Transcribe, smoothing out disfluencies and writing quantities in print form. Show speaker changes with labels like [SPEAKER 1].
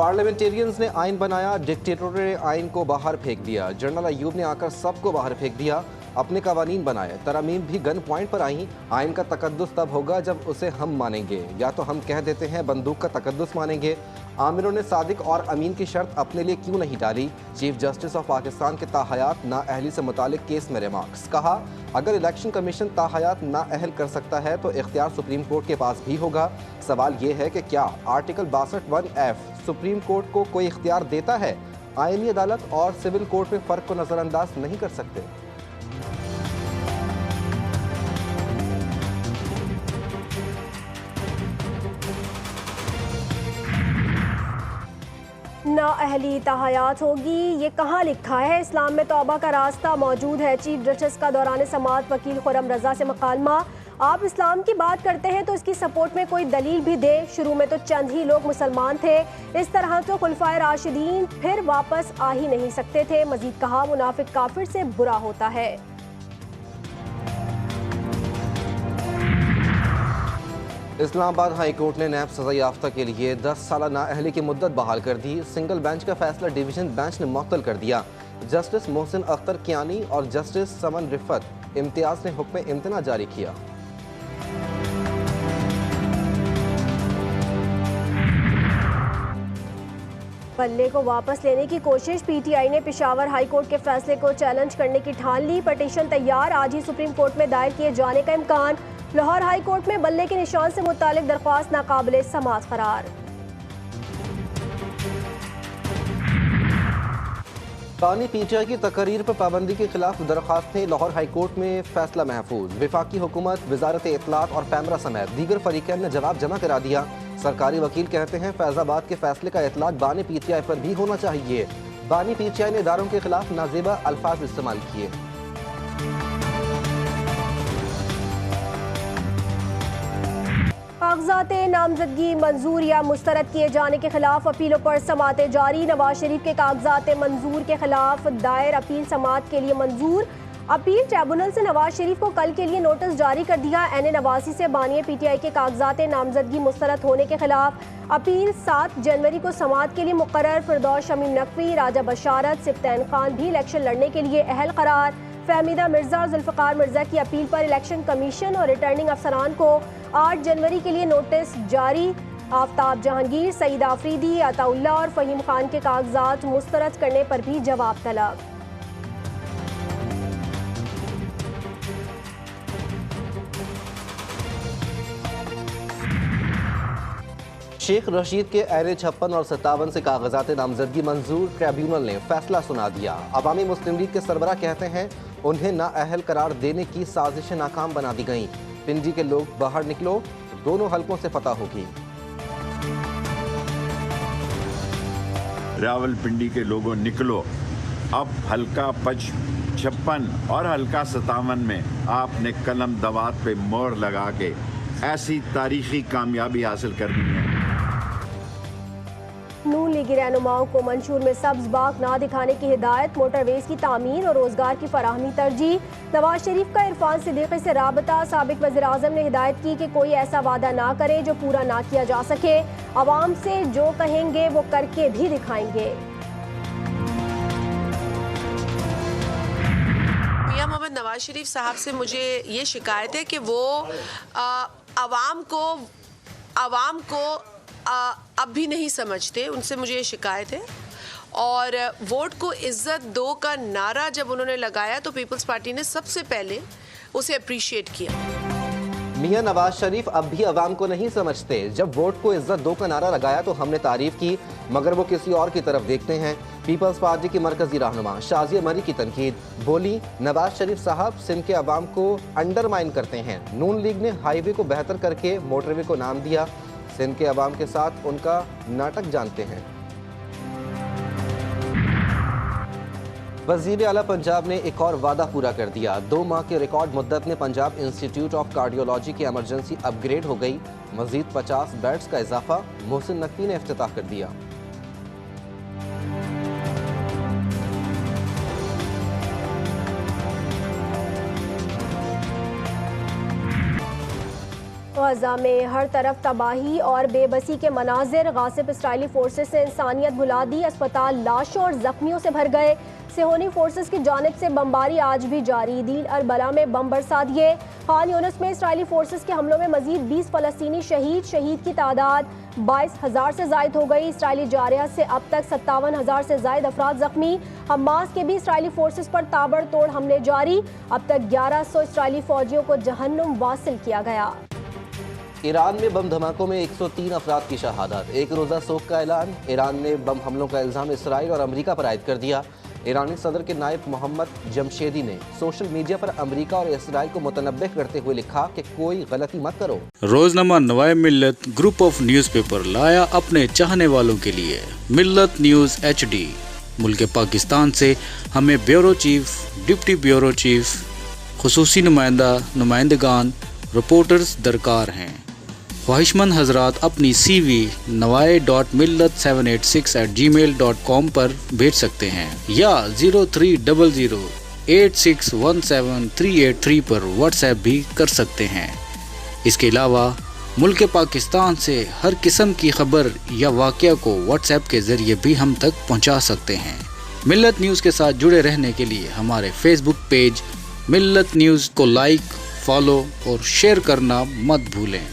[SPEAKER 1] Parliamentarians ने आइन बनाया, डिक्टेटरों ने आइन को बाहर फेंक दिया। जनरल अयूब ने आकर सबको बाहर फेंक दिया, अपने कवानीन बनाए। तरमीम भी गन पॉइंट पर आई। आइन का तकद्दुस तब होगा जब उसे हम मानेंगे, या तो हम कह देते हैं बंदूक का तकद्दुस मानेंगे। आमिरों ने सादिक और अमीन की शर्त अपने लिए क्यों नहीं डाली? चीफ जस्टिस ऑफ पाकिस्तान के ताहयात नाअहली से मुतालिक केस में रिमार्क्स। कहा, अगर इलेक्शन कमीशन ताहयात नाअहल कर सकता है तो इख्तियार सुप्रीम कोर्ट के पास भी होगा। सवाल ये है कि क्या आर्टिकल 62(1)(f) सुप्रीम कोर्ट को कोई इख्तियार देता है? आईनी अदालत और सिविल कोर्ट में फ़र्क को नज़रअंदाज नहीं कर सकते।
[SPEAKER 2] नाअहली ताहयात होगी, ये कहाँ लिखा है? इस्लाम में तौबा का रास्ता मौजूद है। चीफ जस्टिस का दौरान समाअत वकील खुर्रम रजा से मकालमा, आप इस्लाम की बात करते हैं तो इसकी सपोर्ट में कोई दलील भी दे। शुरू में तो चंद ही लोग मुसलमान थे, इस तरह तो खुलफाए राशिदीन फिर वापस आ ही नहीं सकते थे। मजीद कहा, मुनाफिक काफिर से बुरा होता है।
[SPEAKER 1] इस्लामाबाद हाई कोर्ट ने नैब सजा याफ्ता के लिए 10 साल नाअहली की मुद्दत बहाल कर दी। सिंगल बेंच का फैसला डिवीजन बेंच ने मुअत्तल कर दिया। जस्टिस मोहसिन अख्तर कियानी और जस्टिस समन रिफत इम्तियाज ने हुक्म इम्तना जारी किया।
[SPEAKER 2] बल्ले को वापस लेने की कोशिश, पीटीआई ने पेशावर हाई कोर्ट के फैसले को चैलेंज करने की ठान ली। पटिशन तैयार, आज ही सुप्रीम कोर्ट में दायर किए जाने का इम्कान। लाहौर हाई कोर्ट में बल्ले के निशान से मुतालिक दरख्वास्त नाकाबिले समाअत करार।
[SPEAKER 1] पानी पीटीआई की तकरीर पर पाबंदी के खिलाफ दरख्वास्तें, लाहौर हाई कोर्ट में फैसला महफूज। विफाकी हुकूमत, वजारत इत्तलात और पैमरा समेत दीगर फरीकैन ने जवाब जमा करा दिया। सरकारी वकील कहते हैं फैजाबाद के फैसले का इतलाक बानी पीटीआई पर भी होना चाहिए। बानी पीटीआई ने इदारों के खिलाफ नाजेबा अल्फाज इस्तेमाल किए।
[SPEAKER 2] कागजात नामजदगी मंजूर या मुस्तरद किए जाने के खिलाफ अपीलों पर समातें जारी। नवाज शरीफ के कागजात मंजूर के खिलाफ दायर अपील समात के लिए मंजूर। अपील ट्रिब्यूनल से नवाज शरीफ को कल के लिए नोटिस जारी कर दिया। एन नवासी से बानिया पीटीआई के कागजात नामजदगी मुस्तरद होने के खिलाफ अपील 7 जनवरी को समात के लिए मुकर्रर। फिरदौस शमीम नकवी, राजा बशारत, सिफ्तैन खान भी इलेक्शन लड़ने के लिए अहल करार। फहमीदा मिर्जा और जुल्फ़िकार मिर्जा की अपील पर इलेक्शन कमीशन और रिटर्निंग अफसरान को 8 जनवरी के लिए नोटिस जारी। आफ्ताब जहांगीर, सईद आफरीदी, अताउल्ला और फ़हीम खान के कागजात मुस्तरद करने पर भी जवाब तलब।
[SPEAKER 1] शेख रशीद के एन 56 और 57 से कागजात नामजदगी मंजूर, ट्रिब्यूनल ने फैसला सुना दिया। अवामी मुस्लिम लीग के सरबराह कहते हैं उन्हें नाअहल करार देने की साजिशें नाकाम बना दी गईं। पिंडी के लोग बाहर निकलो, दोनों हलकों से फतह होगी।
[SPEAKER 3] रावलपिंडी के लोगों निकलो, अब हल्का 56 और हल्का 57 में आपने कलम दवात पे मोहर लगा के ऐसी तारीखी कामयाबी हासिल करनी है।
[SPEAKER 2] नून लीगी रहनुमाओं को मंशूर में सब्ज बाग ना दिखाने की हिदायत। मोटरवेज की तामीर और रोजगार की फराहमी तरजीह। नवाज शरीफ का इरफान सिद्दीकी से राबता। साबिक वज़ीर आज़म ने हिदायत की कि कोई ऐसा वादा ना करे जो पूरा ना किया जा सके। अवाम से जो कहेंगे वो करके भी दिखाएंगे।
[SPEAKER 4] मियां मोहम्मद नवाज शरीफ साहब से मुझे ये शिकायत है कि वो आवाम को अब भी नहीं समझते। उनसे मुझे ये शिकायत है। और वोट को इज्जत दो का नारा जब उन्होंने लगाया तो पीपल्स पार्टी ने सबसे पहले उसे अप्रिशिएट किया।
[SPEAKER 1] मियां नवाज शरीफ अब भी अवाम को नहीं समझते। जब वोट को इज्जत दो का नारा लगाया तो हमने तारीफ की, मगर वो किसी और की तरफ देखते हैं। पीपल्स पार्टी की मरकजी रहनुमा शाजिया मरी की तनकीद, बोली नवाज शरीफ साहब सिंध के अवाम को अंडरमाइन करते हैं। नून लीग ने हाईवे को बेहतर करके मोटरवे को नाम दिया। सिंध के अवाम के साथ उनका नाटक जानते हैं। वज़ीर आला पंजाब ने एक और वादा पूरा कर दिया। 2 माह के रिकॉर्ड मुद्दत में पंजाब इंस्टीट्यूट ऑफ कार्डियोलॉजी की इमरजेंसी अपग्रेड हो गई। मजीद 50 बेड्स का इजाफा मोहसिन नकवी ने इफ्तिताह कर दिया।
[SPEAKER 2] गजा में हर तरफ तबाही और बेबसी के मनाजिर। गासिब इसराइली फोर्सेस ने इंसानियत भुला दी। अस्पताल लाशों और जख्मियों से भर गए। सिहोनी फोर्सेस की जानिब से बमबारी आज भी जारी। दील अरबला में बम बरसा दिए। खान यूनिस में इसराइली फोर्सेस के हमलों में मजीद 20 फलस्तीनी शहीद की तादाद 22,000 से जायद हो गई। इसराइली जारयात से अब तक 57,000 से जायद अफराद जख्मी। हमास के भी इसराइली फोर्सेस पर ताबड़तोड़ हमले जारी। अब तक 1100 इसराइली फौजियों को जहन्नुम वासिल किया गया।
[SPEAKER 1] ईरान में बम धमाकों में 103 अफराद की शहादत। एक रोज़ा सोग का ऐलान। ईरान ने बम हमलों का इल्ज़ाम इसराइल और अमेरिका पर आयद कर दिया। ईरानी सदर के नायब मोहम्मद जमशेदी ने सोशल मीडिया पर अमेरिका और इसराइल को मुतनब्बे करते हुए लिखा कि कोई गलती मत करो।
[SPEAKER 5] रोजनामा नवाए मिल्लत ग्रुप ऑफ न्यूज़पेपर लाया अपने चाहने वालों के लिए मिल्लत न्यूज़ HD। मुल्क पाकिस्तान से हमें bureau chief, deputy bureau chief, खुसूसी नुमाइंदगान, रिपोर्टर्स दरकार हैं। ख्वाहिशमंद हजरात अपनी CV nawai.millat786@gmail.com पर भेज सकते हैं या 0300861738 पर व्हाट्सएप भी कर सकते हैं। इसके अलावा मुल्क पाकिस्तान से हर किस्म की खबर या वाक़या को व्हाट्सएप के ज़रिए भी हम तक पहुंचा सकते हैं। मिल्लत न्यूज़ के साथ जुड़े रहने के लिए हमारे फेसबुक पेज मिल्लत न्यूज़ को लाइक, फॉलो और शेयर करना मत भूलें।